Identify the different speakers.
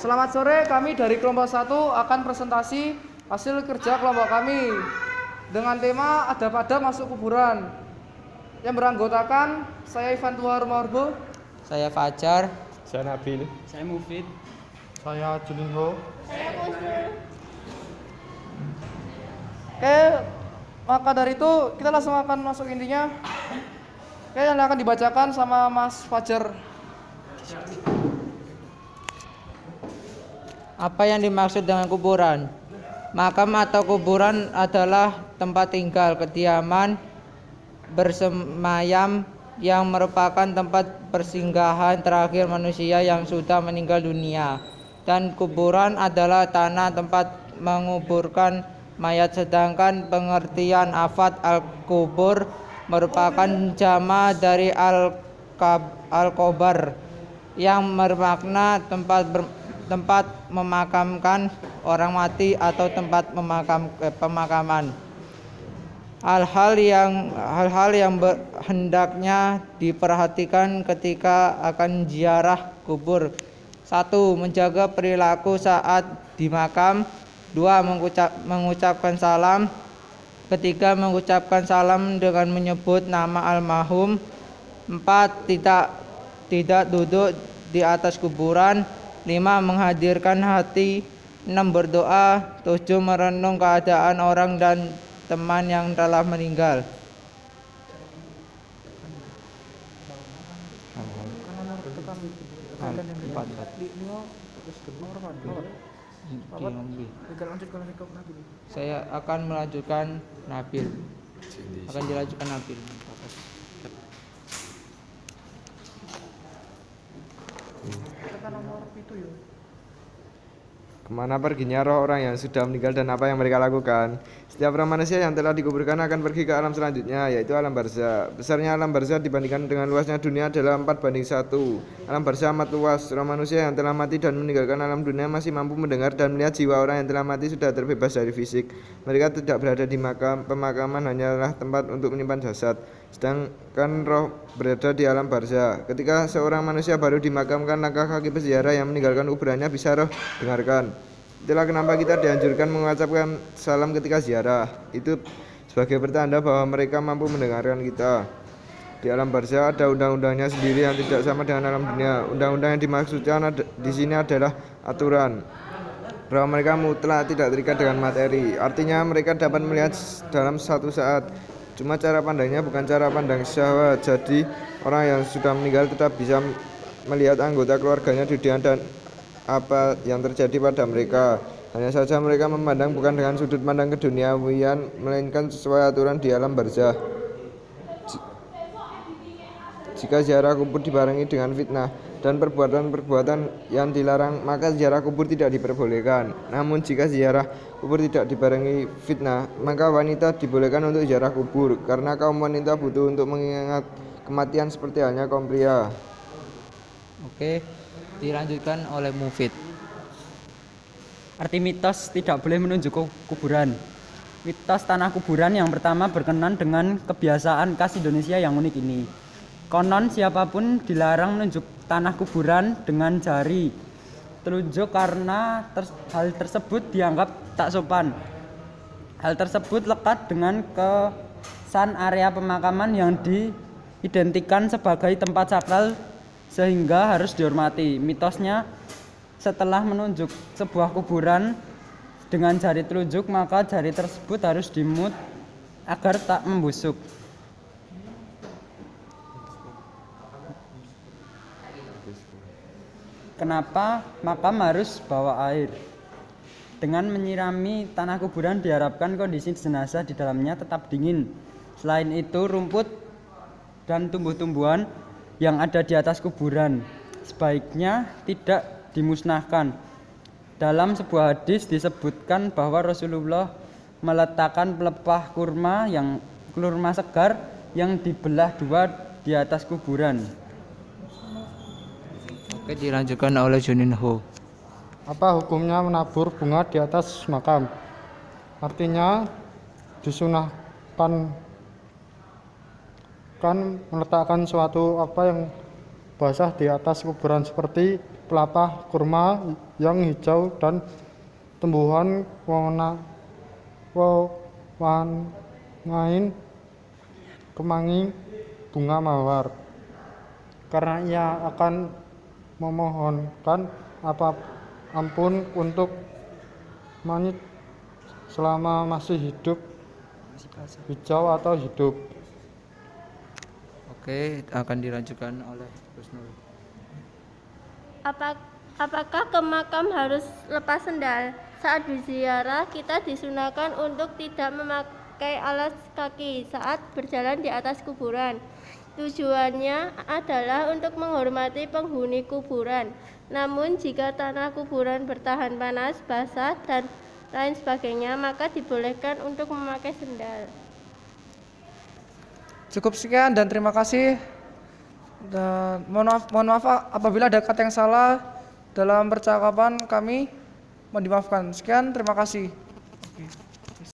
Speaker 1: Selamat sore, kami dari kelompok 1 akan presentasi hasil kerja kelompok kami dengan tema Adab-adab masuk kuburan yang beranggotakan saya Ivan Tuar Morbo,
Speaker 2: saya Fajar,
Speaker 3: saya Nabil,
Speaker 4: saya Mufid,
Speaker 5: saya Julinho,
Speaker 6: saya Kusnul.
Speaker 1: Oke, maka dari itu kita langsung akan masuk intinya. Oke, yang akan dibacakan sama Mas Fajar.
Speaker 2: apa yang dimaksud dengan kuburan? Makam atau kuburan adalah tempat tinggal, kediaman, bersemayam yang merupakan tempat persinggahan terakhir manusia yang sudah meninggal dunia. Dan kuburan adalah tanah tempat menguburkan mayat, sedangkan pengertian afad al-kubur merupakan jama dari al-kobar yang bermakna tempat memakamkan orang mati atau tempat pemakaman. Hal-hal yang hendaknya diperhatikan ketika akan ziarah kubur. 1. Menjaga perilaku saat di makam. 2. Mengucapkan salam. 3. Mengucapkan salam dengan menyebut nama almarhum. 4. Tidak duduk di atas kuburan. 5. Menghadirkan hati. 6. Berdoa. 7. Merenung keadaan orang dan teman yang telah meninggal. Saya akan melanjutkan Nabil. Akan dilanjutkan Nabil.
Speaker 3: Kemana perginya roh orang yang sudah meninggal dan apa yang mereka lakukan? Setiap roh manusia yang telah dikuburkan akan pergi ke alam selanjutnya, yaitu alam barzah. Besarnya alam barzah dibandingkan dengan luasnya dunia adalah 4:1. Alam barzah amat luas. Roh manusia yang telah mati dan meninggalkan alam dunia masih mampu mendengar dan melihat. Jiwa orang yang telah mati sudah terbebas dari fisik. Mereka tidak berada di makam. Pemakaman hanyalah tempat untuk menyimpan jasad. Sedangkan roh berada di alam barzah. Ketika seorang manusia baru dimakamkan, langkah kaki peziarah yang meninggalkan kuburannya bisa roh dengarkan. Itulah kenapa kita dianjurkan mengucapkan salam ketika ziarah. Itu sebagai pertanda bahwa mereka mampu mendengarkan kita. Di alam barzah ada undang-undangnya sendiri yang tidak sama dengan alam dunia. Undang-undang yang dimaksudkan di sini adalah aturan. Roh mereka mutlak tidak terikat dengan materi. Artinya mereka dapat melihat dalam satu saat. Cuma cara pandangnya bukan cara pandang syahwat. Jadi orang yang sudah meninggal tetap bisa melihat anggota keluarganya di dunia dan apa yang terjadi pada mereka. Hanya saja mereka memandang bukan dengan sudut pandang keduniawian, melainkan sesuai aturan di alam barzah. Jika ziarah kubur dibarengi dengan fitnah dan perbuatan-perbuatan yang dilarang, maka ziarah kubur tidak diperbolehkan. Namun jika ziarah kubur tidak dibarengi fitnah, maka wanita dibolehkan untuk ziarah kubur, karena kaum wanita butuh untuk mengingat kematian seperti halnya kaum pria.
Speaker 2: Oke, dilanjutkan oleh Mufid.
Speaker 4: Arti mitos tidak boleh menunjuk kuburan. Mitos tanah kuburan yang pertama berkenan dengan kebiasaan khas Indonesia yang unik ini. Konon siapapun dilarang menunjuk tanah kuburan dengan jari telunjuk karena hal tersebut dianggap tak sopan. Hal tersebut lekat dengan kesan area pemakaman yang diidentikan sebagai tempat sakral sehingga harus dihormati. Mitosnya, setelah menunjuk sebuah kuburan dengan jari telunjuk, maka jari tersebut harus dimut agar tak membusuk. Kenapa makam harus bawa air? Dengan menyirami tanah kuburan diharapkan kondisi jenazah di dalamnya tetap dingin. Selain itu, rumput dan tumbuh-tumbuhan yang ada di atas kuburan sebaiknya tidak dimusnahkan. Dalam sebuah hadis disebutkan bahwa Rasulullah meletakkan pelepah kurma segar yang dibelah dua di atas kuburan.
Speaker 2: Oke, dilanjutkan oleh Juninho.
Speaker 5: apa hukumnya menabur bunga di atas makam? Artinya disunahkan meletakkan suatu apa yang basah di atas kuburan seperti pelepah kurma yang hijau dan tumbuhan wewangain kemangi bunga mawar. Karena ia akan memohonkan ampun untuk monyet selama masih hidup, hijau atau hidup.
Speaker 2: Oke, akan dilanjutkan oleh Husnul.
Speaker 6: Apakah ke makam harus lepas sendal? Saat berziarah, kita disunahkan untuk tidak memakai alas kaki saat berjalan di atas kuburan. Tujuannya adalah untuk menghormati penghuni kuburan. Namun jika tanah kuburan bertahan panas, basah, dan lain sebagainya, maka dibolehkan untuk memakai sendal.
Speaker 1: Cukup sekian dan terima kasih. Dan mohon maaf apabila ada kata yang salah dalam percakapan kami, mohon dimaafkan. Sekian, terima kasih. Oke.